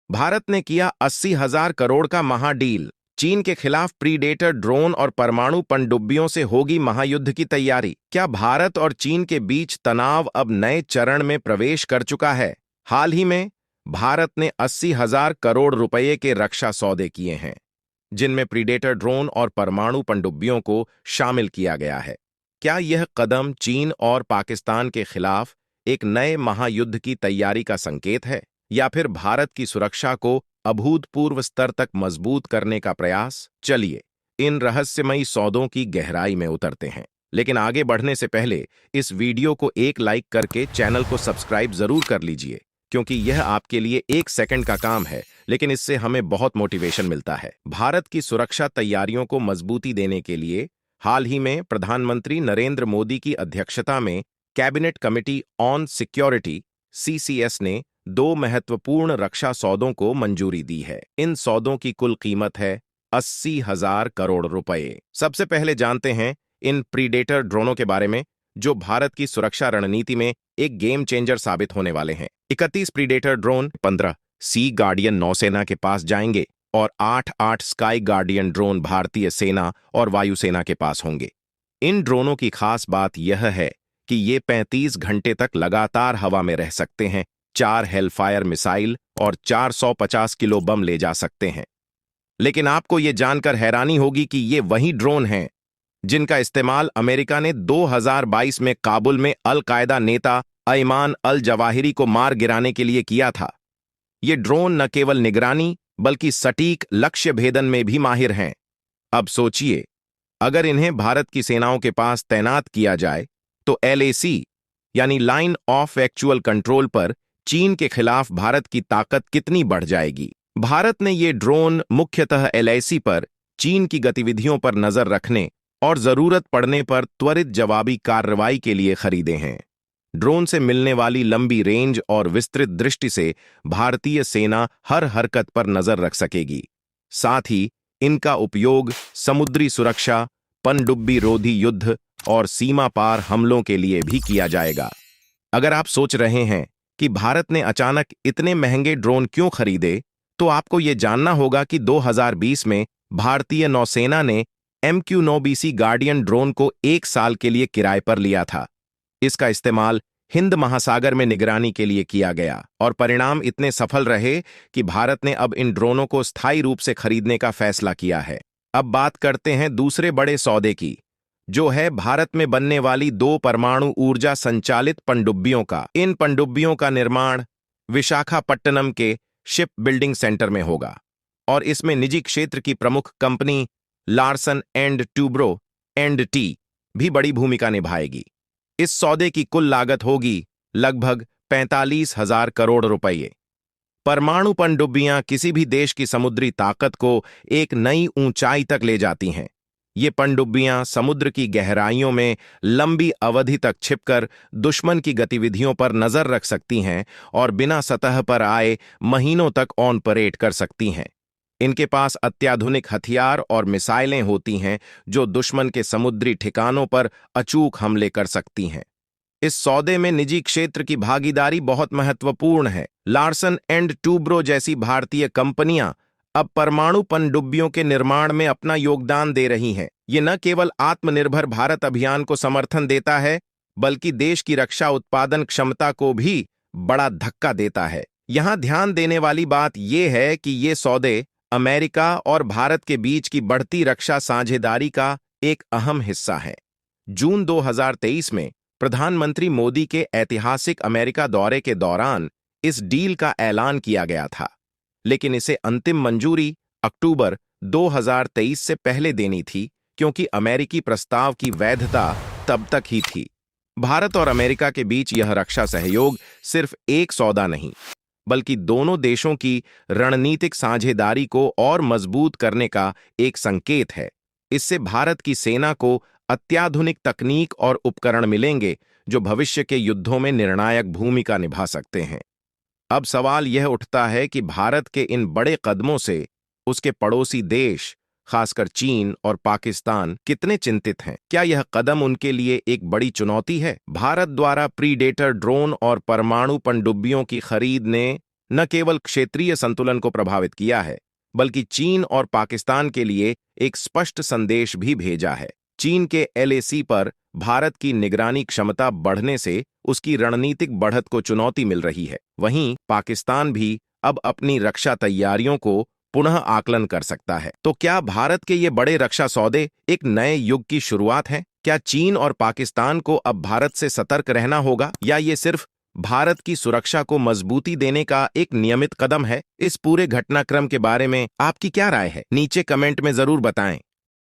भारत ने किया 80,000 करोड़ का महाडील। चीन के खिलाफ प्रीडेटर ड्रोन और परमाणु पनडुब्बियों से होगी महायुद्ध की तैयारी। क्या भारत और चीन के बीच तनाव अब नए चरण में प्रवेश कर चुका है? हाल ही में भारत ने 80,000 करोड़ रुपए के रक्षा सौदे किए हैं, जिनमें प्रीडेटर ड्रोन और परमाणु पनडुब्बियों को शामिल किया गया है। क्या यह कदम चीन और पाकिस्तान के खिलाफ एक नए महायुद्ध की तैयारी का संकेत है, या फिर भारत की सुरक्षा को अभूतपूर्व स्तर तक मजबूत करने का प्रयास? चलिए इन रहस्यमयी सौदों की गहराई में उतरते हैं। लेकिन आगे बढ़ने से पहले इस वीडियो को एक लाइक करके चैनल को सब्सक्राइब जरूर कर लीजिए, क्योंकि यह आपके लिए 1 सेकंड का काम है, लेकिन इससे हमें बहुत मोटिवेशन मिलता है। भारत की सुरक्षा तैयारियों को मजबूती देने के लिए हाल ही में प्रधानमंत्री नरेंद्र मोदी की अध्यक्षता में cabinet committee on security (CCS) ने 2 महत्वपूर्ण रक्षा सौदों को मंजूरी दी है। इन सौदों की कुल कीमत है 80,000 करोड़ रुपए। सबसे पहले जानते हैं इन प्रीडेटर ड्रोनों के बारे में, जो भारत की सुरक्षा रणनीति में एक गेम चेंजर साबित होने वाले हैं। 31 प्रीडेटर ड्रोन, 15 सी गार्डियन नौसेना के पास जाएंगे और 8 स्काई गार्डियन ड्रोन भारतीय सेना और वायुसेना के पास होंगे। इन ड्रोनों की खास बात यह है कि ये 35 घंटे तक लगातार हवा में रह सकते हैं, 4 हेलफायर मिसाइल और 450 किलो बम ले जा सकते हैं। लेकिन आपको ये जानकर हैरानी होगी कि ये वही ड्रोन हैं जिनका इस्तेमाल अमेरिका ने 2022 में काबुल में अल-कायदा नेता अयमान अल जवाहिरी को मार गिराने के लिए किया था। ये ड्रोन न केवल निगरानी बल्कि सटीक लक्ष्य भेदन में भी माहिर हैं। अब सोचिए, अगर इन्हें भारत की सेनाओं के पास तैनात किया जाए तो LAC यानी लाइन ऑफ एक्चुअल कंट्रोल पर चीन के खिलाफ भारत की ताकत कितनी बढ़ जाएगी। भारत ने ये ड्रोन मुख्यतः LAC पर चीन की गतिविधियों पर नजर रखने और जरूरत पड़ने पर त्वरित जवाबी कार्रवाई के लिए खरीदे हैं। ड्रोन से मिलने वाली लंबी रेंज और विस्तृत दृष्टि से भारतीय सेना हर हरकत पर नजर रख सकेगी। साथ ही इनका उपयोग समुद्री सुरक्षा, पनडुब्बी रोधी युद्ध और सीमा पार हमलों के लिए भी किया जाएगा। अगर आप सोच रहे हैं कि भारत ने अचानक इतने महंगे ड्रोन क्यों खरीदे, तो आपको ये जानना होगा कि 2020 में भारतीय नौसेना ने MQ-9BC गार्डियन ड्रोन को 1 साल के लिए किराए पर लिया था। इसका इस्तेमाल हिंद महासागर में निगरानी के लिए किया गया और परिणाम इतने सफल रहे कि भारत ने अब इन ड्रोनों को स्थायी रूप से खरीदने का फैसला किया है। अब बात करते हैं दूसरे बड़े सौदे की, जो है भारत में बनने वाली 2 परमाणु ऊर्जा संचालित पनडुब्बियों का। इन पनडुब्बियों का निर्माण विशाखापट्टनम के शिप बिल्डिंग सेंटर में होगा और इसमें निजी क्षेत्र की प्रमुख company Larsen and Toubro and T भी बड़ी भूमिका निभाएगी। इस सौदे की कुल लागत होगी लगभग 45,000 करोड़ रुपये। परमाणु पनडुब्बियां किसी भी देश की समुद्री ताकत को एक नई ऊंचाई तक ले जाती हैं। ये पनडुब्बियां समुद्र की गहराइयों में लंबी अवधि तक छिपकर दुश्मन की गतिविधियों पर नजर रख सकती हैं और बिना सतह पर आए महीनों तक ऑपरेट कर सकती हैं। इनके पास अत्याधुनिक हथियार और मिसाइलें होती हैं जो दुश्मन के समुद्री ठिकानों पर अचूक हमले कर सकती हैं। इस सौदे में निजी क्षेत्र की भागीदारी बहुत महत्वपूर्ण है। लार्सन एंड टूब्रो जैसी भारतीय कंपनियां अब परमाणु पनडुब्बियों के निर्माण में अपना योगदान दे रही हैं। ये न केवल आत्मनिर्भर भारत अभियान को समर्थन देता है, बल्कि देश की रक्षा उत्पादन क्षमता को भी बड़ा धक्का देता है। यहां ध्यान देने वाली बात यह है कि ये सौदे अमेरिका और भारत के बीच की बढ़ती रक्षा साझेदारी का एक अहम हिस्सा है। जून 2023 में प्रधानमंत्री मोदी के ऐतिहासिक अमेरिका दौरे के दौरान इस डील का ऐलान किया गया था, लेकिन इसे अंतिम मंजूरी अक्टूबर 2023 से पहले देनी थी, क्योंकि अमेरिकी प्रस्ताव की वैधता तब तक ही थी। भारत और अमेरिका के बीच यह रक्षा सहयोग सिर्फ एक सौदा नहीं, बल्कि दोनों देशों की रणनीतिक साझेदारी को और मजबूत करने का एक संकेत है। इससे भारत की सेना को अत्याधुनिक तकनीक और उपकरण मिलेंगे जो भविष्य के युद्धों में निर्णायक भूमिका निभा सकते हैं। अब सवाल यह उठता है कि भारत के इन बड़े कदमों से उसके पड़ोसी देश, खासकर चीन और पाकिस्तान, कितने चिंतित हैं? क्या यह कदम उनके लिए एक बड़ी चुनौती है? भारत द्वारा प्रीडेटर ड्रोन और परमाणु पनडुब्बियों की खरीद ने न केवल क्षेत्रीय संतुलन को प्रभावित किया है, बल्कि चीन और पाकिस्तान के लिए एक स्पष्ट संदेश भी भेजा है। चीन के एलएसी पर भारत की निगरानी क्षमता बढ़ने से उसकी रणनीतिक बढ़त को चुनौती मिल रही है। वहीं पाकिस्तान भी अब अपनी रक्षा तैयारियों को पुनः आकलन कर सकता है। तो क्या भारत के ये बड़े रक्षा सौदे एक नए युग की शुरुआत है? क्या चीन और पाकिस्तान को अब भारत से सतर्क रहना होगा, या ये सिर्फ भारत की सुरक्षा को मजबूती देने का एक नियमित कदम है? इस पूरे घटनाक्रम के बारे में आपकी क्या राय है? नीचे कमेंट में जरूर बताएं।